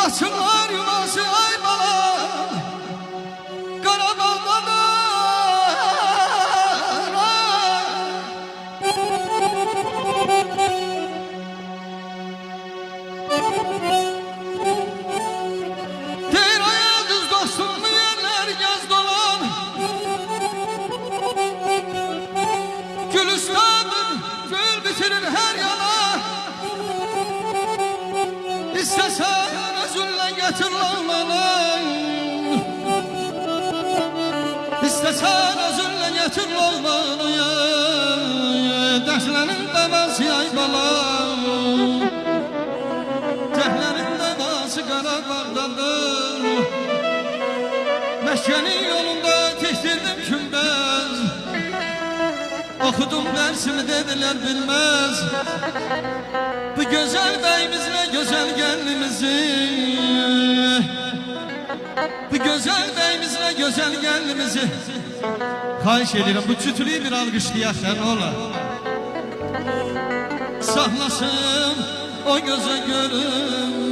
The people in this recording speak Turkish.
Açırlar yuvası ay bala Qarabağdadır Deyir aya düz dostumlu yerler gez dolan Gülistandır gül bitirir her yana İstesen özünle getir lan bana İstesen özünle getir lan bana Dəhlənin dəvəsi ay bala Dəhlənin dəvəsi Qarabağdadır Məşkənin yolunda tikdirdim kümbez Okudum dersimi dediler bilmez Bu güzel beyimizle güzel gelinimizi Bu güzel beyimizle güzel gelinimizi Xahiş edirəm bu cütülüyü bir alqışlayaq ne ola Sahlasın o göze görün